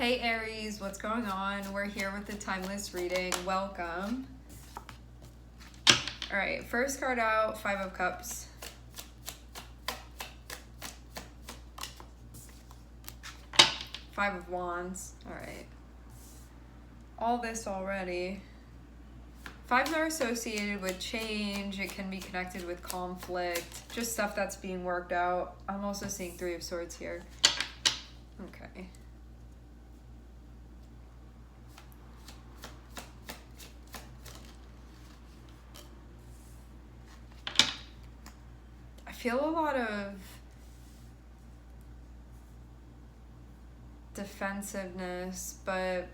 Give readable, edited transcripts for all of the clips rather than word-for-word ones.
Hey Aries, what's going on? We're here with the timeless reading. Welcome. All right, first card out, Five of Cups. Five of Wands. All right. All this already. Fives are associated with change. It can be connected with conflict. Just stuff that's being worked out. I'm also seeing Three of Swords here. Okay. I feel a lot of defensiveness, but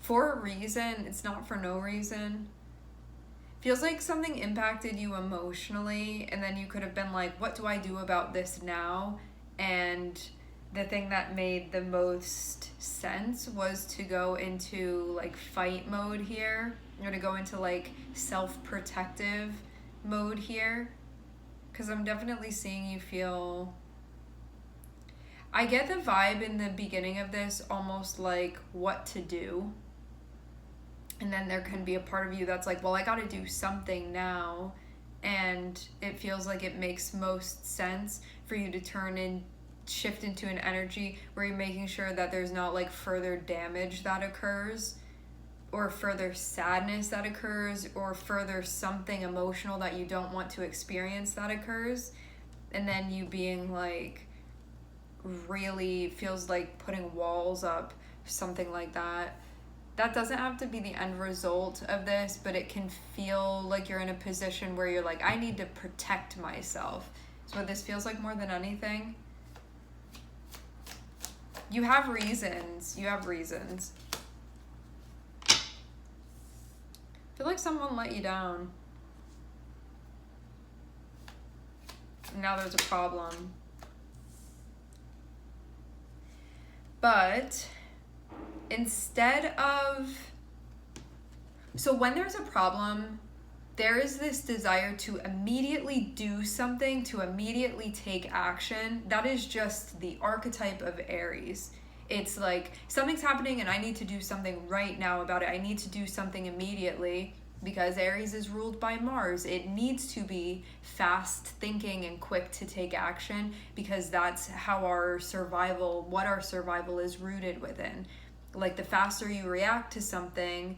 for a reason. It's not for no reason. Feels like something impacted you emotionally, and then you could have been like, what do I do about this now? And the thing that made the most sense was to go into like fight mode here. You're gonna go into like self-protective mode here, because I'm definitely seeing you feel, I get the vibe in the beginning of this almost like what to do. And then there can be a part of you that's like, well, I got to do something now. And it feels like it makes most sense for you to shift into an energy where you're making sure that there's not like further damage that occurs, or further sadness that occurs, or further something emotional that you don't want to experience that occurs. And then you being like, really feels like putting walls up, something like that. That doesn't have to be the end result of this, but it can feel like you're in a position where you're like, I need to protect myself. That's what this feels like more than anything. You have reasons. You have reasons. I feel like someone let you down. Now there's a problem. But instead of, so when there's a problem, there is this desire to immediately do something, to immediately take action. That is just the archetype of Aries. It's like something's happening and I need to do something right now about it. I need to do something immediately, because Aries is ruled by Mars. It needs to be fast thinking and quick to take action, because that's how our survival, what our survival is rooted within. Like the faster you react to something,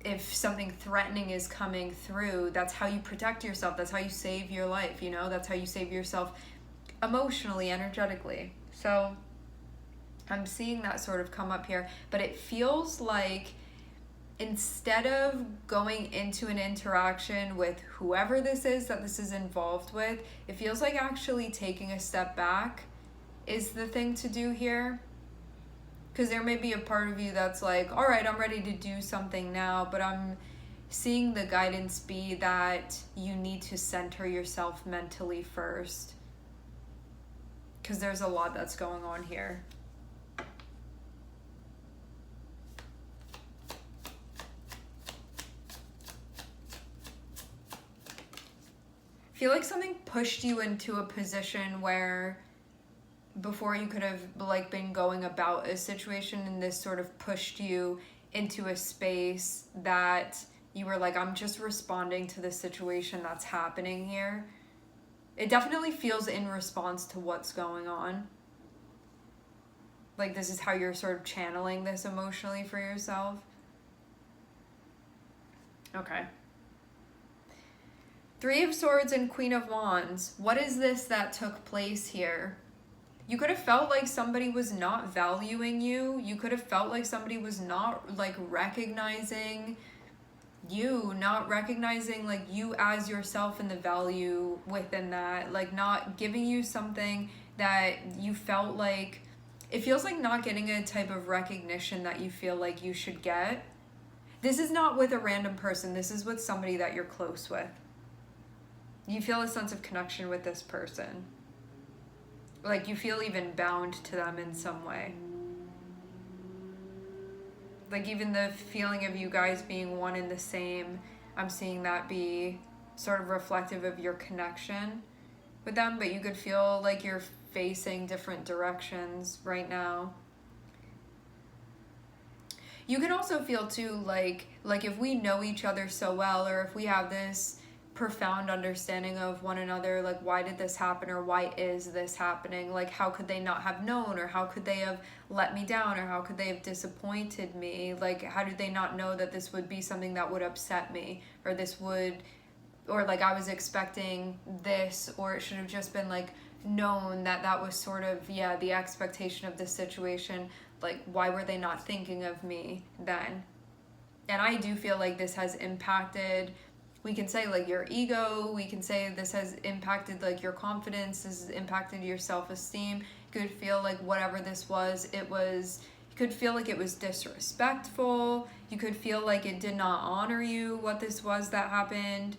if something threatening is coming through, that's how you protect yourself. That's how you save your life, you know? That's how you save yourself emotionally, energetically. So I'm seeing that sort of come up here, but it feels like instead of going into an interaction with whoever this is that this is involved with, it feels like actually taking a step back is the thing to do here. Because there may be a part of you that's like, all right, I'm ready to do something now, but I'm seeing the guidance be that you need to center yourself mentally first, because there's a lot that's going on here. I feel like something pushed you into a position where before you could have like been going about a situation, and this sort of pushed you into a space that you were like, I'm just responding to the situation that's happening here. It definitely feels in response to what's going on. Like this is how you're sort of channeling this emotionally for yourself. Okay. Three of Swords and Queen of Wands. What is this that took place here? You could have felt like somebody was not valuing you. You could have felt like somebody was not like recognizing you, not recognizing like you as yourself and the value within that, like not giving you something that you felt like, it feels like not getting a type of recognition that you feel like you should get. This is not with a random person. This is with somebody that you're close with. You feel a sense of connection with this person. Like you feel even bound to them in some way. Like even the feeling of you guys being one and the same, I'm seeing that be sort of reflective of your connection with them, but you could feel like you're facing different directions right now. You can also feel too like if we know each other so well, or if we have this profound understanding of one another, like why did this happen, or why is this happening, like how could they not have known, or how could they have let me down, or how could they have disappointed me, like how did they not know that this would be something that would upset me, or this would, or like I was expecting this, or it should have just been like known that that was sort of the expectation of this situation. Like why were they not thinking of me then? And I do feel like this has impacted, we can say like your ego, we can say this has impacted like your confidence, this has impacted your self-esteem. You could feel like whatever this was, you could feel like it was disrespectful, you could feel like it did not honor you, what this was that happened.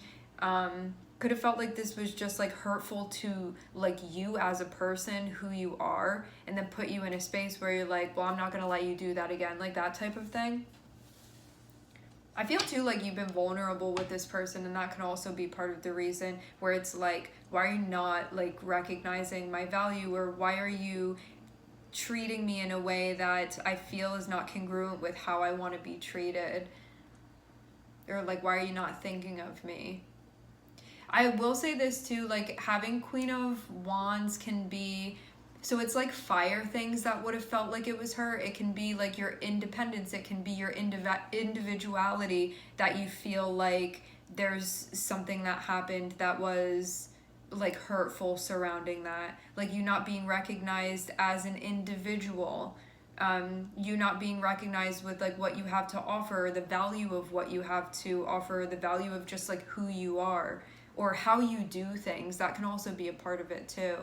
Could have felt like this was just like hurtful to like you as a person, who you are, and then put you in a space where you're like, well, I'm not gonna let you do that again, like that type of thing. I feel too like you've been vulnerable with this person, and that can also be part of the reason where it's like, why are you not like recognizing my value, or why are you treating me in a way that I feel is not congruent with how I want to be treated, or like why are you not thinking of me? I will say this too, like having Queen of Wands can be, so it's like fire things that would have felt like it was her. It can be like your independence. It can be your individuality, that you feel like there's something that happened that was like hurtful surrounding that. Like you not being recognized as an individual. You not being recognized with like what you have to offer, the value of what you have to offer, the value of just like who you are, or how you do things. That can also be a part of it too.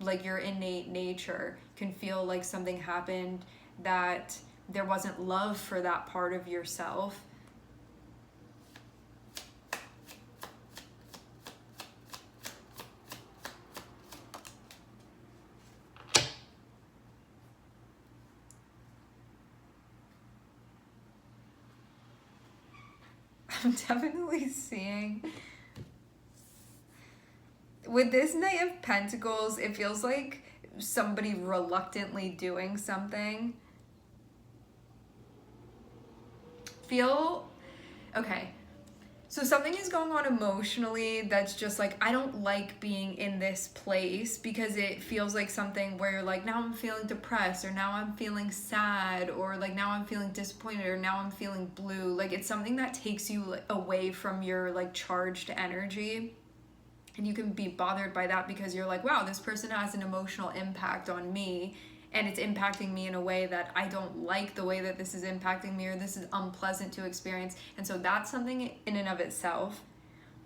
Like your innate nature can feel like something happened that there wasn't love for that part of yourself. I'm definitely seeing, with this Knight of Pentacles, it feels like somebody reluctantly doing something. Okay. So something is going on emotionally that's just like, I don't like being in this place, because it feels like something where you're like, now I'm feeling depressed, or now I'm feeling sad, or like now I'm feeling disappointed, or now I'm feeling blue. Like it's something that takes you like away from your like charged energy. And you can be bothered by that because you're like, wow, this person has an emotional impact on me, and it's impacting me in a way that I don't like the way that this is impacting me, or this is unpleasant to experience. And so that's something in and of itself.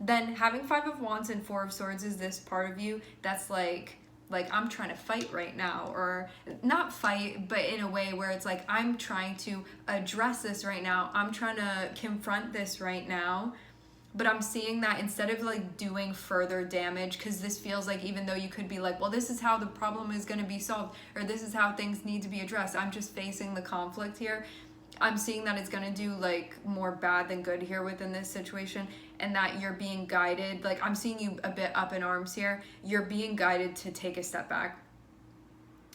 Then having Five of Wands and Four of Swords is this part of you that's like I'm trying to fight right now, or not fight, but in a way where it's like, I'm trying to address this right now. I'm trying to confront this right now. But I'm seeing that instead of like doing further damage, because this feels like, even though you could be like, well, this is how the problem is going to be solved, or this is how things need to be addressed, I'm just facing the conflict here. I'm seeing that it's going to do like more bad than good here within this situation, and that you're being guided. Like I'm seeing you a bit up in arms here. You're being guided to take a step back.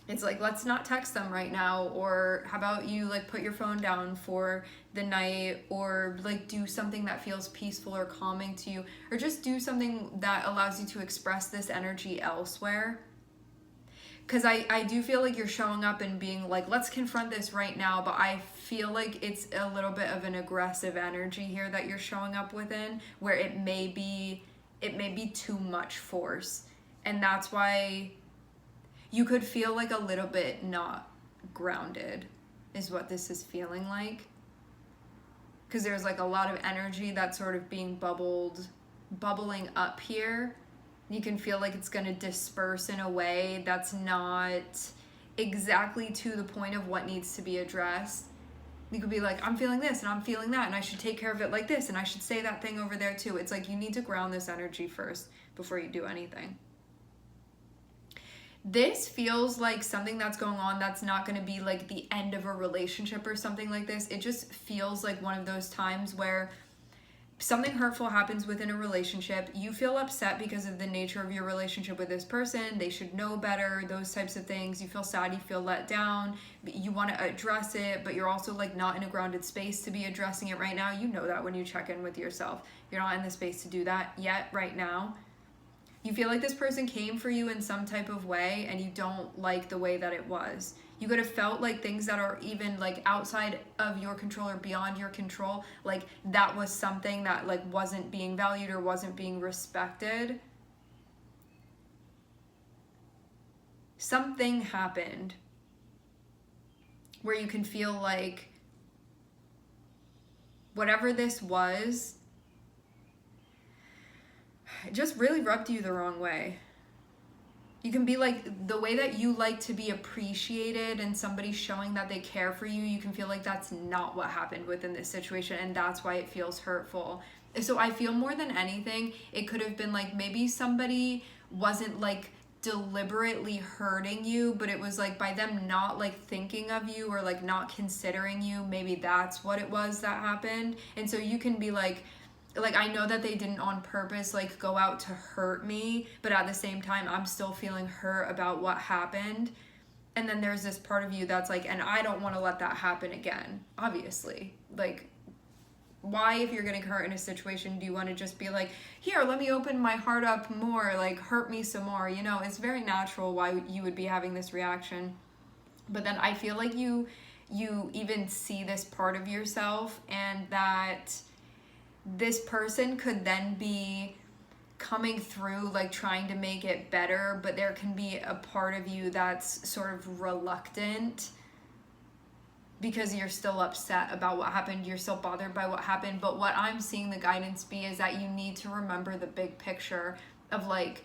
It's like, let's not text them right now, or how about you like put your phone down for the night, or like do something that feels peaceful or calming to you, or just do something that allows you to express this energy elsewhere. Because I do feel like you're showing up and being like, let's confront this right now, but I feel like it's a little bit of an aggressive energy here that you're showing up within, where it may be too much force. And that's why you could feel like a little bit not grounded, is what this is feeling like. Because there's like a lot of energy that's sort of being bubbling up here. You can feel like it's going to disperse in a way that's not exactly to the point of what needs to be addressed. You could be like, I'm feeling this and I'm feeling that, and I should take care of it like this, and I should say that thing over there too. It's like you need to ground this energy first before you do anything. This feels like something that's going on that's not going to be like the end of a relationship or something like this. It just feels like one of those times where something hurtful happens within a relationship. You feel upset because of the nature of your relationship with this person. They should know better, those types of things. You feel sad, you feel let down, you want to address it, but you're also like not in a grounded space to be addressing it right now. You know that when you check in with yourself. You're not in the space to do that yet right now. You feel like this person came for you in some type of way and you don't like the way that it was. You could have felt like things that are even like outside of your control or beyond your control, like that was something that like wasn't being valued or wasn't being respected. Something happened where you can feel like whatever this was, it just really rubbed you the wrong way. You can be like, the way that you like to be appreciated and somebody showing that they care for you, you can feel like that's not what happened within this situation, and that's why it feels hurtful. So I feel more than anything, it could have been like maybe somebody wasn't like deliberately hurting you, but it was like by them not like thinking of you or like not considering you, maybe that's what it was that happened. And so you can be like I know that they didn't on purpose like go out to hurt me, but at the same time I'm still feeling hurt about what happened. And then there's this part of you that's like, and I don't want to let that happen again, obviously. Like, why, if you're getting hurt in a situation, do you want to just be like, here, let me open my heart up more, like hurt me some more? You know, it's very natural why you would be having this reaction. But then I feel like you even see this part of yourself, and that this person could then be coming through like trying to make it better, but there can be a part of you that's sort of reluctant because you're still upset about what happened, you're still bothered by what happened. But what I'm seeing the guidance be is that you need to remember the big picture of like,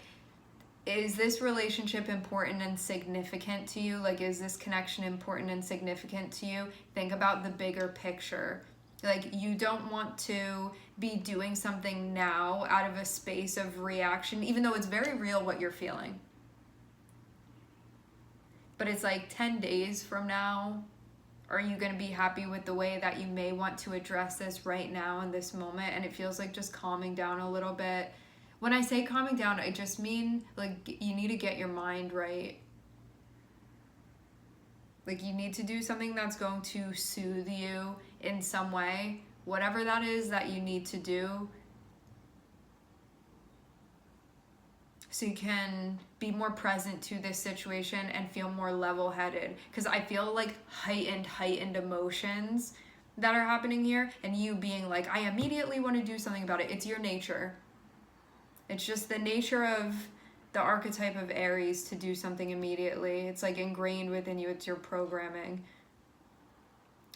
is this relationship important and significant to you? Like, is this connection important and significant to you? Think about the bigger picture. Like, you don't want to be doing something now out of a space of reaction, even though it's very real what you're feeling. But it's like 10 days from now, are you going to be happy with the way that you may want to address this right now in this moment? And it feels like just calming down a little bit. When I say calming down, I just mean like you need to get your mind right. Like, you need to do something that's going to soothe you in some way, whatever that is that you need to do, so you can be more present to this situation and feel more level-headed. Because I feel like heightened emotions that are happening here, and you being like, I immediately want to do something about it. It's your nature. It's just the nature of the archetype of Aries to do something immediately. It's like ingrained within you. It's your programming.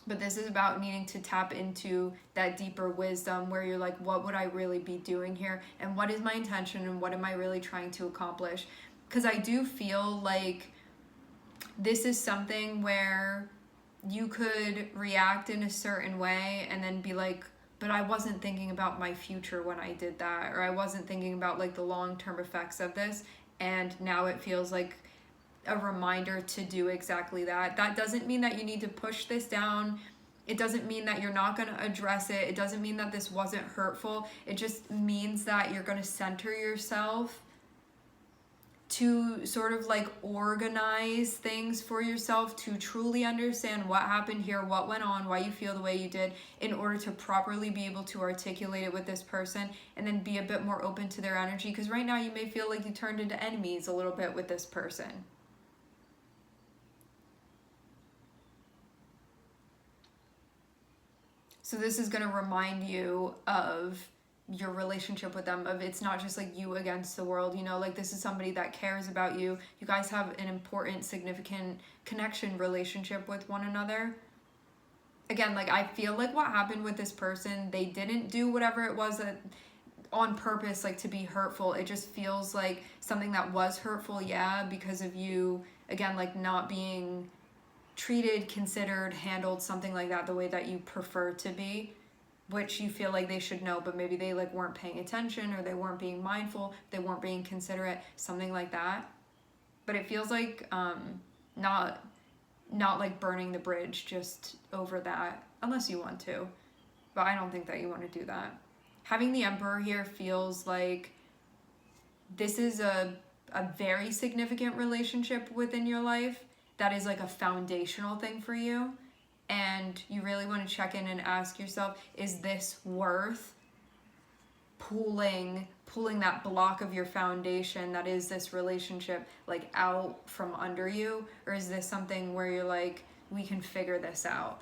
But this is about needing to tap into that deeper wisdom where you're like, what would I really be doing here? And what is my intention? And what am I really trying to accomplish? Because I do feel like this is something where you could react in a certain way and then be like, but I wasn't thinking about my future when I did that, or I wasn't thinking about like the long-term effects of this, and now it feels like a reminder to do exactly that. That doesn't mean that you need to push this down. It doesn't mean that you're not going to address it. It doesn't mean that this wasn't hurtful. It just means that you're going to center yourself to sort of like organize things for yourself, to truly understand what happened here, what went on, why you feel the way you did, in order to properly be able to articulate it with this person, and then be a bit more open to their energy. Because right now you may feel like you turned into enemies a little bit with this person. So this is going to remind you of your relationship with them, of it's not just like you against the world, you know, like this is somebody that cares about you. You guys have an important, significant connection, relationship with one another. Again, like I feel like what happened with this person, they didn't do whatever it was that on purpose, like to be hurtful. It just feels like something that was hurtful, yeah, because of you, again, like not being treated, considered, handled, something like that, the way that you prefer to be, which you feel like they should know, but maybe they like weren't paying attention, or they weren't being mindful, they weren't being considerate, something like that. But it feels like not like burning the bridge just over that, unless you want to. But I don't think that you want to do that. having the Emperor here feels like this is a very significant relationship within your life that is like a foundational thing for you. And you really want to check in and ask yourself, is this worth pulling that block of your foundation that is this relationship like out from under you? Or is this something where you're like, we can figure this out?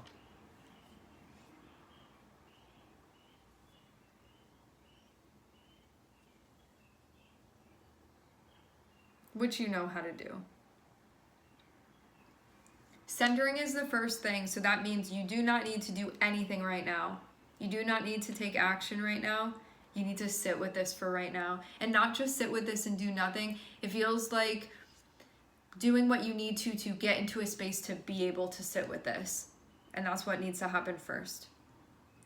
Which you know how to do. Centering is the first thing, so that means you do not need to do anything right now. You do not need to take action right now. You need to sit with this for right now. And not just sit with this and do nothing. It feels like doing what you need to get into a space to be able to sit with this. And that's what needs to happen first.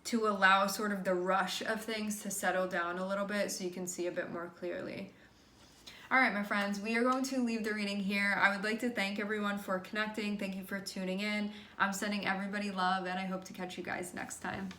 To allow sort of the rush of things to settle down a little bit so you can see a bit more clearly. All right, my friends, we are going to leave the reading here. I would like to thank everyone for connecting. Thank you for tuning in. I'm sending everybody love, and I hope to catch you guys next time.